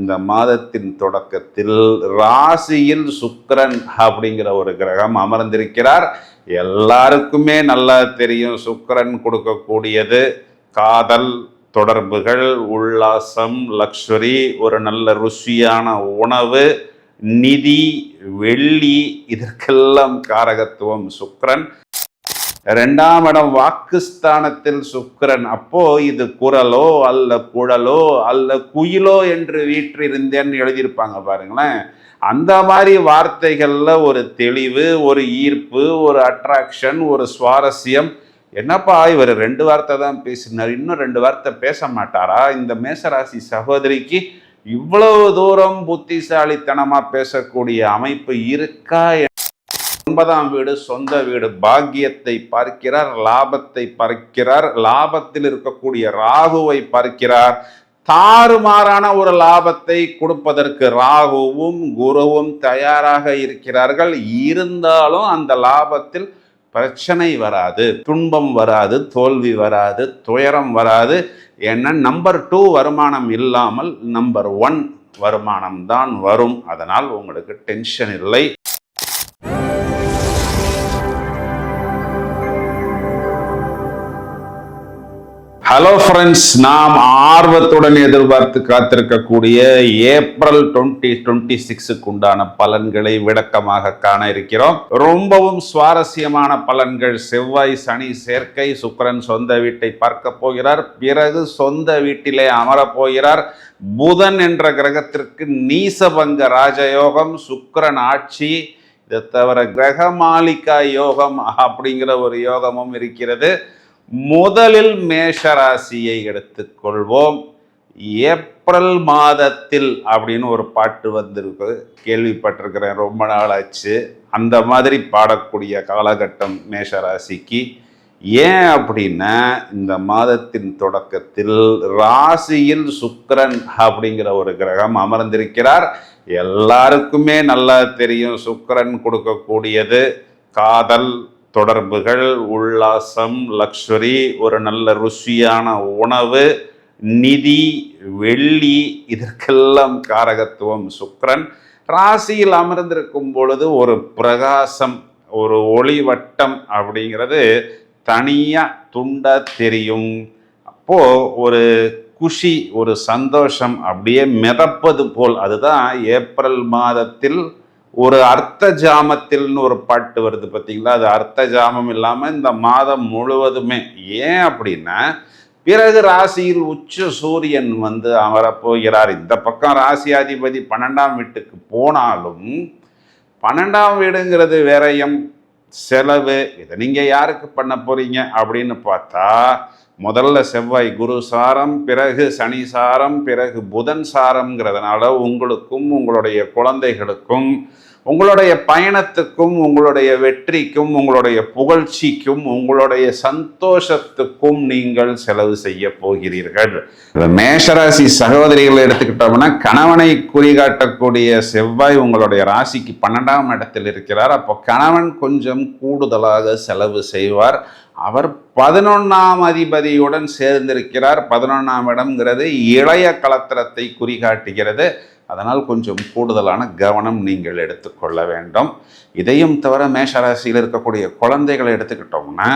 இந்த மாதத்தின் தொடக்கத்தில் ராசியில் சுக்கிரன் அப்படிங்கிற ஒரு கிரகம் அமர்ந்திருக்கிறார். எல்லாருக்குமே நல்லா தெரியும், சுக்கிரன் கொடுக்கக்கூடியது காதல், தொடர்புகள், உல்லாசம், லக்ஸுரி, ஒரு நல்ல ருசியான உணவு, நிதி, வெள்ளி, இதற்கெல்லாம் காரகத்துவம் சுக்கிரன். 2ஆம் இடம் வாக்குஸ்தானத்தில் சுக்கிரன். அப்போ இது குரலோ அல்ல குழலோ அல்ல குயிலோ என்று வீற்றிருந்தேன்னு எழுதியிருப்பாங்க பாருங்களேன். அந்த மாதிரி வார்த்தைகள்ல ஒரு தெளிவு, ஒரு ஈர்ப்பு, ஒரு அட்ராக்ஷன், ஒரு சுவாரஸ்யம். என்னப்பா இவர் 2 வார்த்தை தான் பேசினார், இன்னும் 2 வார்த்தை பேச மாட்டாரா? இந்த மேசராசி சகோதரிக்கு இவ்வளவு தூரம் புத்திசாலித்தனமா பேசக்கூடிய அமைப்பு இருக்கா? 9ஆம் வீடு சொந்த வீடு, பாக்கியத்தை பார்க்கிறார், லாபத்தை பார்க்கிறார், லாபத்தில் இருக்கக்கூடிய ராகுவை பார்க்கிறார். தாறுமாறான ஒரு லாபத்தை கொடுப்பதற்கு ராகுவும் குருவும் தயாராக இருக்கிறார்கள். இருந்தாலும் அந்த லாபத்தில் பிரச்சனை வராது, துன்பம் வராது, தோல்வி வராது, துயரம் வராது. ஏன்னா நம்பர் 2 வருமானம் இல்லாமல் நம்பர் 1 வருமானம் தான் வரும். அதனால் உங்களுக்கு டென்ஷன் இல்லை. ஹலோ ஃப்ரெண்ட்ஸ், நாம் ஆர்வத்துடன் எதிர்பார்த்து காத்திருக்கக்கூடிய ஏப்ரல் 2026க்கு உண்டான பலன்களை விளக்கமாக காண இருக்கிறோம். ரொம்பவும் சுவாரஸ்யமான பலன்கள். செவ்வாய் சனி சேர்க்கை, சுக்கிரன் சொந்த வீட்டை பார்க்க போகிறார், பிறகு சொந்த வீட்டிலே அமரப் போகிறார். புதன் என்ற கிரகத்திற்கு நீசபங்க ராஜயோகம், சுக்கிரன் ஆட்சி, இதை தவிர கிரகமாலிகா யோகம் அப்படிங்கிற ஒரு யோகமும் இருக்கிறது. முதலில் மேஷராசியை எடுத்துக்கொள்வோம். ஏப்ரல் மாதத்தில் அப்படின்னு ஒரு பாட்டு வந்திருக்கு, கேள்விப்பட்டிருக்கிறேன், ரொம்ப நாள் ஆச்சு. அந்த மாதிரி பாடக்கூடிய காலகட்டம் மேஷராசிக்கு. ஏன் அப்படின்னா இந்த மாதத்தின் தொடக்கத்தில் ராசியில் சுக்கிரன் அப்படிங்கிற ஒரு கிரகம் அமர்ந்திருக்கிறார். எல்லாருக்குமே நல்லா தெரியும், சுக்கிரன் கொடுக்கக்கூடியது காதல், தொடர்புகள், உல்லாசம், லக்ஸுரி, ஒரு நல்ல ருசியான உணவு, நிதி, வெள்ளி, இதற்கெல்லாம் காரகத்துவம் சுக்கிரன். ராசியில் அமர்ந்திருக்கும் பொழுது ஒரு பிரகாசம், ஒரு ஒளிவட்டம் அப்படிங்கிறது தனியாக துண்டா தெரியும். அப்போ ஒரு குஷி, ஒரு சந்தோஷம் அப்படியே மிதப்பது போல். அதுதான் ஏப்ரல் மாதத்தில் ஒரு அர்த்த ஜாமத்தில்னு ஒரு பாட்டு வருது பார்த்தீங்களா? அது அர்த்த ஜாமம் இல்லாமல் இந்த மாதம் முழுவதுமே. ஏன் அப்படின்னா பிறகு ராசியில் உச்ச சூரியன் வந்து அமரப்போகிறார். இந்த பக்கம் ராசியாதிபதி 12ஆம் வீட்டுக்கு போனாலும் 12ஆம் வீடுங்கிறது விரயம், செலவு. இதை நீங்கள் யாருக்கு பண்ண போறீங்க அப்படின்னு பார்த்தா முதல்ல செவ்வாய் குரு சாரம், பிறகு சனி சாரம், பிறகு புதன் சாரம்ங்கிறதுனால உங்களுக்கும் உங்களுடைய குழந்தைகளுக்கும் உங்களுடைய பயணத்துக்கும் உங்களுடைய வெற்றிக்கும் உங்களுடைய புகழ்ச்சிக்கும் உங்களுடைய சந்தோஷத்துக்கும் நீங்கள் செலவு செய்ய போகிறீர்கள். மேஷராசி சகோதரிகளை எடுத்துக்கிட்டோம்னா கணவனை குறிகாட்டக்கூடிய செவ்வாய் உங்களுடைய ராசிக்கு 12ஆம் இடத்தில் இருக்கிறார். அப்போ கணவன் கொஞ்சம் கூடுதலாக செலவு செய்வார். அவர் 11ஆம் அதிபதியுடன் சேர்ந்திருக்கிறார். 11ஆம் இடம்ங்கிறது இளைய களத்திரத்தை குறிகாட்டுகிறது. அதனால் கொஞ்சம் கூடுதலான கவனம் நீங்கள் எடுத்துக்கொள்ள வேண்டும். இதையும் தவிர மேஷராசியில் இருக்கக்கூடிய குழந்தைகளை எடுத்துக்கிட்டோம்னா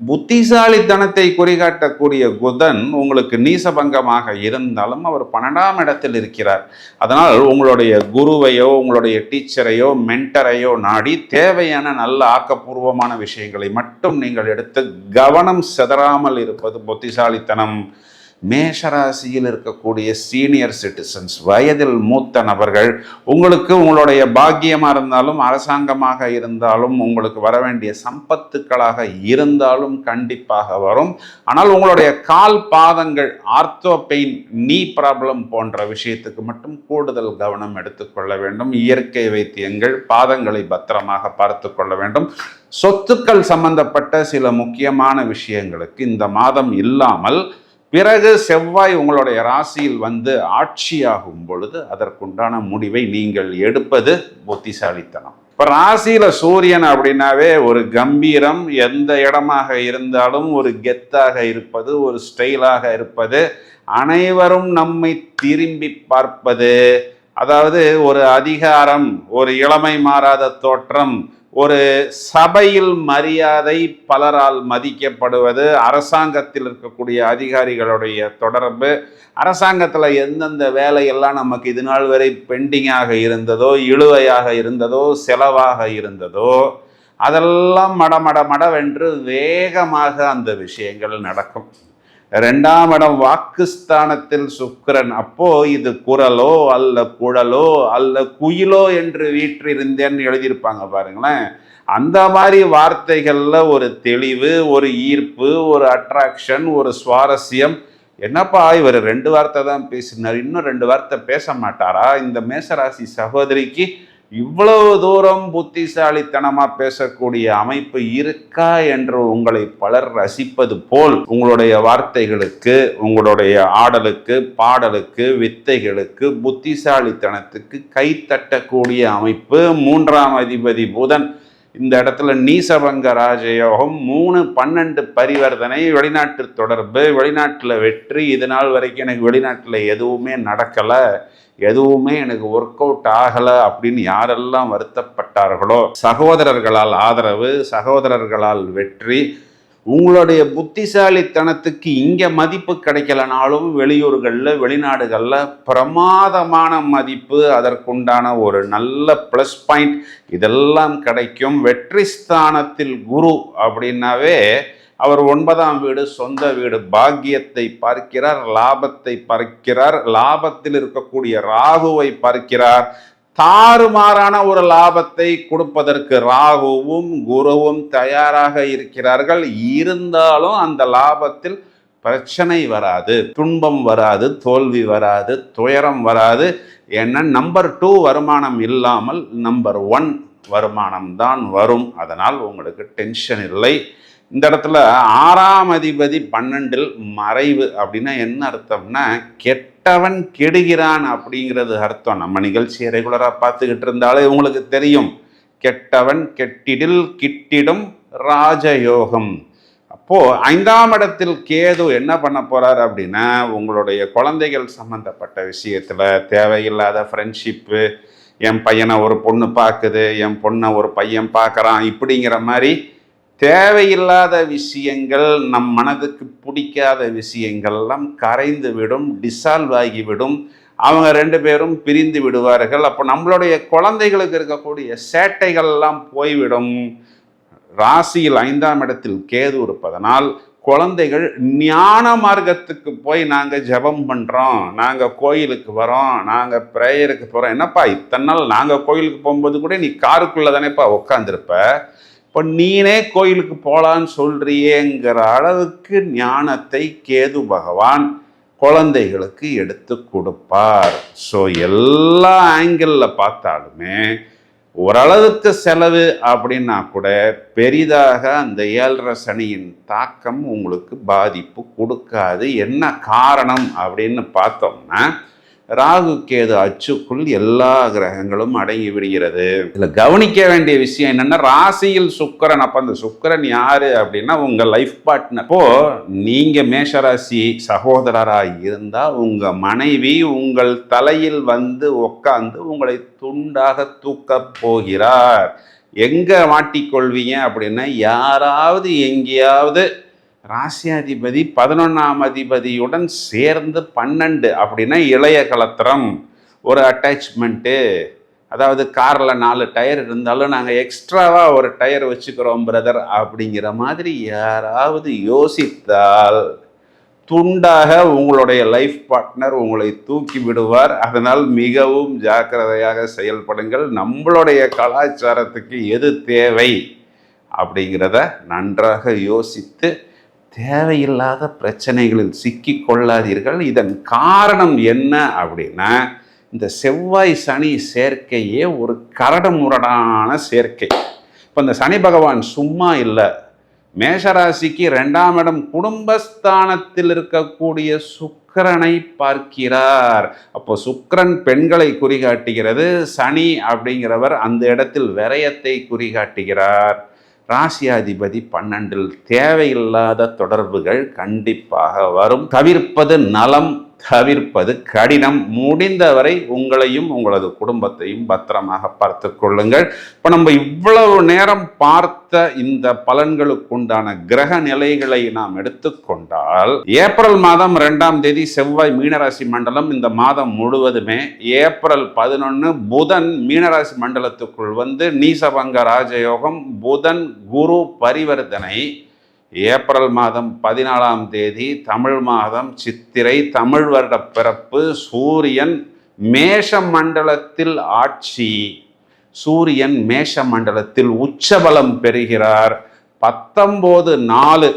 புத்திசாலித்தனத்தை குறிகாட்டக்கூடிய புதன் உங்களுக்கு நீசபங்கமாக இருந்தாலும் அவர் 12ஆம் இடத்தில் இருக்கிறார். அதனால் உங்களுடைய குருவையோ உங்களுடைய டீச்சரையோ மென்டரையோ நாடி தேவையான நல்ல ஆக்கப்பூர்வமான விஷயங்களை மட்டும் நீங்கள் எடுத்து கவனம் சிதறாமல் இருப்பது புத்திசாலித்தனம். மேஷராசியில் இருக்கக்கூடிய சீனியர் சிட்டிசன்ஸ், வயதில் மூத்த நபர்கள், உங்களுக்கு உங்களுடைய பாக்கியமாக இருந்தாலும் அரசாங்கமாக இருந்தாலும் உங்களுக்கு வர வேண்டிய சம்பத்துக்களாக இருந்தாலும் கண்டிப்பாக வரும். ஆனால் உங்களுடைய கால் பாதங்கள், ஆர்த்தோ பெயின், நீ ப்ராப்ளம் போன்ற விஷயத்துக்கு மட்டும் கூடுதல் கவனம் எடுத்துக்கொள்ள வேண்டும். இயற்கை வைத்தியங்கள், பாதங்களை பத்திரமாக பார்த்து கொள்ள வேண்டும். சொத்துக்கள் சம்பந்தப்பட்ட சில முக்கியமான விஷயங்களுக்கு இந்த மாதம் இல்லாமல் பிறகு செவ்வாய் உங்களுடைய ராசியில் வந்து ஆட்சியாகும் பொழுது அதற்குண்டான முடிவை நீங்கள் எடுப்பது புத்திசாலித்தனம். இப்போ ராசியில சூரியன் அப்படின்னாவே ஒரு கம்பீரம், எந்த இடமாக இருந்தாலும் ஒரு கெத்தாக இருப்பது, ஒரு ஸ்டைலாக இருப்பது, அனைவரும் நம்மை திரும்பி பார்ப்பது, அதாவது ஒரு அதிகாரம், ஒரு இளமை மாறாத தோற்றம், ஒரு சபையில் மரியாதை, பலரால் மதிக்கப்படுவது, அரசாங்கத்தில் இருக்கக்கூடிய அதிகாரிகளுடைய தொடர்பு, அரசாங்கத்தில் எந்தெந்த வேலையெல்லாம் நமக்கு இது நாள் வரை பெண்டிங்காக இருந்ததோ, இழுவையாக இருந்ததோ, செலவாக இருந்ததோ, அதெல்லாம் மடமடவென்று வேகமாக அந்த விஷயங்கள் நடக்கும். 2ஆம் இடம் வாக்குஸ்தானத்தில் சுக்கிரன். அப்போ இது குரலோ அல்ல குழலோ அல்ல குயிலோ என்று வீற்றிருந்தேன்னு எழுதியிருப்பாங்க பாருங்களேன். அந்த மாதிரி வார்த்தைகள்ல ஒரு தெளிவு, ஒரு ஈர்ப்பு, ஒரு அட்ராக்ஷன், ஒரு சுவாரஸ்யம். என்னப்பா இவர் 2 வார்த்தை தான் பேசினார், இன்னும் 2 வார்த்தை பேச மாட்டாரா? இந்த மேசராசி சகோதரிக்கு இவ்வளவு தூரம் புத்திசாலித்தனமா பேசக்கூடிய அமைப்பு இருக்கா என்று உங்களை பலர் ரசிப்பது போல் உங்களுடைய வார்த்தைகளுக்கு, உங்களுடைய ஆடலுக்கு, பாடலுக்கு, வித்தைகளுக்கு, புத்திசாலித்தனத்துக்கு கைத்தட்டக்கூடிய அமைப்பு. 3ஆம் அதிபதி புதன் இந்த இடத்துல நீசபங்க ராஜயோகம், 3-12 பரிவர்த்தனை, வெளிநாட்டு தொடர்பு, வெளிநாட்டில் வெற்றி. இது நாள் வரைக்கும் எனக்கு வெளிநாட்டில் எதுவுமே நடக்கலை, எதுவுமே எனக்கு ஒர்க் அவுட் ஆகலை அப்படின்னு யாரெல்லாம் வருத்தப்பட்டார்களோ, சகோதரர்களால் ஆதரவு, சகோதரர்களால் வெற்றி. உங்களுடைய புத்திசாலித்தனத்துக்கு இங்கே மதிப்பு கிடைக்கலனாலும் வெளியூர்களில், வெளிநாடுகளில் பிரமாதமான மதிப்பு, அதற்குண்டான ஒரு நல்ல ப்ளஸ் பாயிண்ட் இதெல்லாம் கிடைக்கும். வெற்றி ஸ்தானத்தில் குரு அப்படின்னாவே அவர் 9ஆம் வீடு, சொந்த வீடு, பாக்கியத்தை பார்க்கிறார், லாபத்தை பார்க்கிறார், லாபத்தில் இருக்கக்கூடிய ராகுவை பார்க்கிறார். தாறுமாறான ஒரு லாபத்தை கொடுப்பதற்கு ராகுவும் குருவும் தயாராக இருக்கிறார்கள். இருந்தாலும் அந்த லாபத்தில் பிரச்சனை வராது, துன்பம் வராது, தோல்வி வராது, துயரம் வராது. ஏன்னா நம்பர் 2 வருமானம் இல்லாமல் நம்பர் 1 வருமானம் தான் வரும். அதனால் உங்களுக்கு டென்ஷன் இல்லை. இந்த இடத்துல 6ஆம் அதிபதி 12இல் மறைவு அப்படின்னா என்ன அர்த்தம்னா, கெட்டவன் கெடுகிறான் அப்படிங்கிறது அர்த்தம். நம்ம நிகழ்ச்சியை ரெகுலராக பார்த்துக்கிட்டு இருந்தாலே உங்களுக்கு தெரியும். கெட்டவன் கெட்டிடில் கிட்டிடும் ராஜயோகம். அப்போ 5ஆம் இடத்தில் கேது என்ன பண்ண போறார் அப்படின்னா, உங்களுடைய குழந்தைகள் சம்பந்தப்பட்ட விஷயத்துல தேவையில்லாத ஃப்ரெண்ட்ஷிப்பு, என் பையனை ஒரு பொண்ணு பார்க்குது, என் பொண்ணை ஒரு பையன் பார்க்குறான், இப்படிங்கிற மாதிரி தேவையில்லாத விஷயங்கள், நம் மனதுக்கு பிடிக்காத விஷயங்கள்லாம் கரைந்து விடும், டிசால்வ் ஆகிவிடும். அவங்க 2 பேரும் பிரிந்து விடுவார்கள். அப்போ நம்மளுடைய குழந்தைகளுக்கு இருக்கக்கூடிய சேட்டைகள்லாம் போய்விடும். ராசியில் 5ஆம் இடத்தில் கேது இருப்பதனால் குழந்தைகள் ஞான மார்க்கத்துக்கு போய் நாங்கள் ஜபம் பண்ணுறோம், நாங்கள் கோயிலுக்கு வரோம், நாங்கள் ப்ரேயருக்கு போகிறோம். என்னப்பா இத்தனை நாள் நாங்கள் கோயிலுக்கு போகும்போது கூட நீ காருக்குள்ளே தானேப்பா உட்காந்துருப்ப, இப்போ நீனே கோயிலுக்கு போகலான்னு சொல்றியேங்கிற அளவுக்கு ஞானத்தை கேது பகவான் குழந்தைகளுக்கு எடுத்து கொடுப்பார். ஸோ எல்லா ஆங்கிளில் பார்த்தாலுமே ஓரளவுக்கு செலவு அப்படின்னா கூட பெரிதாக அந்த 7.5 சனியின் தாக்கம் உங்களுக்கு பாதிப்பு கொடுக்காது. என்ன காரணம் அப்படின்னு பார்த்தோம்னா, ராகு கேது அச்சுக்குள் எல்லா கிரகங்களும் அடங்கி விடுகிறது. இதில் கவனிக்க வேண்டிய விஷயம் என்னன்னா, ராசியில் சுக்கிரன். அப்போ அந்த சுக்கிரன் யாரு அப்படின்னா உங்க லைஃப் பார்ட்னர். இப்போ நீங்க மேஷராசி சகோதரராக இருந்தா உங்க மனைவி உங்கள் தலையில் வந்து உட்கார்ந்து உங்களை துண்டாக தூக்க போகிறார். எங்க மாட்டிக்கொள்வீங்க அப்படின்னா, யாராவது எங்கேயாவது ராசியாதிபதி 11ஆம் அதிபதியுடன் சேர்ந்து 12 அப்படின்னா இளைய கலத்திரம், ஒரு அட்டாச்மெண்ட்டு. அதாவது காரில் 4 டயர் இருந்தாலும் நாங்கள் எக்ஸ்ட்ராவாக ஒரு டயர் வச்சுக்கிறோம் பிரதர் அப்படிங்கிற மாதிரி யாராவது யோசித்தால் துண்டாக உங்களுடைய லைஃப் பார்ட்னர் உங்களை தூக்கி விடுவார். அதனால் மிகவும் ஜாக்கிரதையாக செயல்படுங்கள். நம்மளுடைய கலாச்சாரத்துக்கு எது தேவை அப்படிங்கிறத நன்றாக யோசித்து தேவையில்லாத பிரச்சனைகளில் சிக்கி கொள்ளாதீர்கள். இதன் காரணம் என்ன அப்படின்னா, இந்த செவ்வாய் சனி சேர்க்கையே ஒரு கரடு முரடான சேர்க்கை. இப்போ இந்த சனி பகவான் சும்மா இல்லை. மேஷராசிக்கு 2ஆம் இடம் குடும்பஸ்தானத்தில் இருக்கக்கூடிய சுக்கிரனை பார்க்கிறார். அப்போ சுக்கிரன் பெண்களை குறிகாட்டுகிறது, சனி அப்படிங்கிறவர் அந்த இடத்தில் விரயத்தை குறிகாட்டுகிறார். ராசியாதிபதி 12ல் தேவையில்லாத தொடர்புகள் கண்டிப்பாக வரும். தவிர்ப்பது நலம், தவிர்ப்பது கடினம். முடிந்தவரை உங்களையும் உங்களது குடும்பத்தையும் பத்திரமாக பார்த்து கொள்ளுங்கள். இப்போ நம்ம இவ்வளவு நேரம் பார்த்த இந்த பலன்களுக்குண்டான கிரக நிலைகளை நாம் எடுத்துக்கொண்டால், ஏப்ரல் மாதம் 2ஆம் தேதி செவ்வாய் மீனராசி மண்டலம், இந்த மாதம் முழுவதுமே ஏப்ரல் 11 புதன் மீனராசி மண்டலத்துக்குள் வந்து நீசபங்க ராஜயோகம், புதன் குரு பரிவர்த்தனை. ஏப்ரல் மாதம் 14ஆம் தேதி தமிழ் மாதம் சித்திரை, தமிழ் வருட பிறப்பு. சூரியன் மேஷ மண்டலத்தில் ஆட்சி, சூரியன் மேஷ மண்டலத்தில் உச்சபலம் பெறுகிறார். 19/4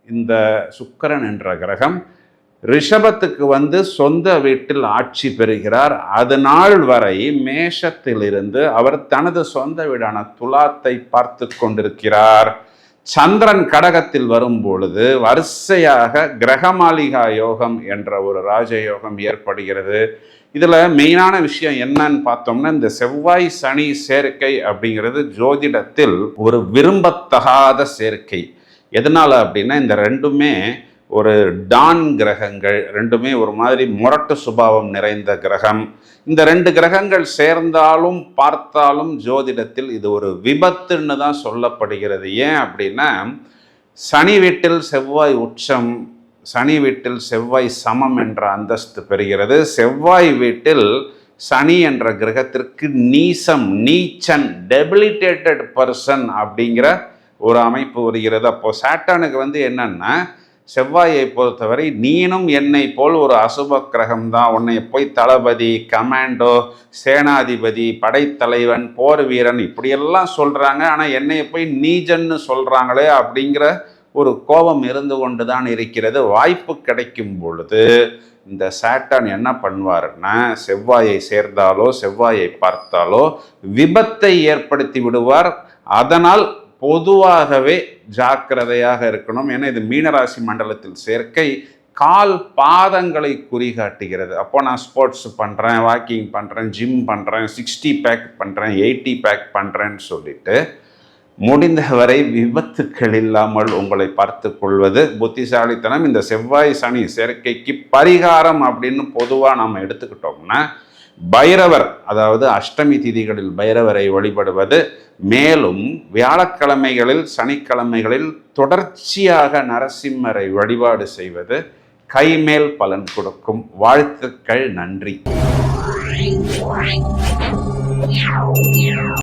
இந்த சுக்கிரன் என்ற கிரகம் ரிஷபத்துக்கு வந்து சொந்த வீட்டில் ஆட்சி பெறுகிறார். அது நாள் வரை மேஷத்திலிருந்து அவர் தனது சொந்த வீடான துலாத்தை பார்த்து கொண்டிருக்கிறார். சந்திரன் கடகத்தில் வரும் பொழுது வரிசையாக கிரகமாளிகா யோகம் என்ற ஒரு ராஜயோகம் ஏற்படுகிறது. இதில் மெயினான விஷயம் என்னன்னு பார்த்தோம்னா, இந்த செவ்வாய் சனி சேர்க்கை அப்படிங்கிறது ஜோதிடத்தில் ஒரு விரும்பத்தகாத சேர்க்கை. எதனால அப்படின்னா, இந்த ரெண்டுமே ஒரு டான் கிரகங்கள், ரெண்டுமே ஒரு மாதிரி முரட்டு சுபாவம் நிறைந்த கிரகம். இந்த 2 கிரகங்கள் சேர்ந்தாலும் பார்த்தாலும் ஜோதிடத்தில் இது ஒரு விபத்துன்னு தான் சொல்லப்படுகிறது. ஏன் அப்படின்னா, சனி வீட்டில் செவ்வாய் உச்சம், சனி வீட்டில் செவ்வாய் சமம் என்ற அந்தஸ்து பெறுகிறது. செவ்வாய் வீட்டில் சனி என்ற கிரகத்திற்கு நீசம், நீச்சன், டெபிலிட்டேட்டட் பர்சன் அப்படிங்கிற ஒரு அமைப்பு வருகிறது. அப்போ சாட்டானுக்கு வந்து என்னன்னா, செவ்வாயை பொறுத்தவரை நீனும் என்னை போல் ஒரு அசுப கிரகம் தான், உன்னை போய் தளபதி, கமாண்டோ, சேனாதிபதி, படைத்தலைவன், போர் வீரன் இப்படியெல்லாம் சொல்கிறாங்க, ஆனால் என்னை போய் நீஜன்னு சொல்கிறாங்களே அப்படிங்கிற ஒரு கோபம் இருந்து கொண்டு தான் இருக்கிறது. வாய்ப்பு கிடைக்கும் பொழுது இந்த சாட்டான் என்ன பண்ணுவாருன்னா, செவ்வாயை சேர்ந்தாலோ செவ்வாயை பார்த்தாலோ விபத்தை ஏற்படுத்தி விடுவார். அதனால் பொதுவாகவே ஜாக்கிரதையாக இருக்கணும். ஏன்னா இது மீனராசி மண்டலத்தில் சேர்க்கை கால் பாதங்களை குறிகாட்டுகிறது. அப்போ நான் ஸ்போர்ட்ஸ் பண்ணுறேன், வாக்கிங் பண்ணுறேன், ஜிம் பண்ணுறேன், 60 பேக் பண்ணுறேன், 80 பேக் பண்ணுறேன்னு சொல்லிட்டு முடிந்தவரை விபத்துக்கள் இல்லாமல் உங்களை பார்த்து கொள்வது புத்திசாலித்தனம். இந்த செவ்வாய் சனி சேர்க்கைக்கு பரிகாரம் அப்படின்னு பொதுவாக நம்ம எடுத்துக்கிட்டோம்னா, பைரவர், அதாவது அஷ்டமி திதிகளில் பைரவரை வழிபடுவது, மேலும் வியாழக்கிழமைகளில் சனிக்கிழமைகளில் தொடர்ச்சியாக நரசிம்மரை வழிபாடு செய்வது கைமேல் பலன் கொடுக்கும். வாழ்த்துக்கள். நன்றி.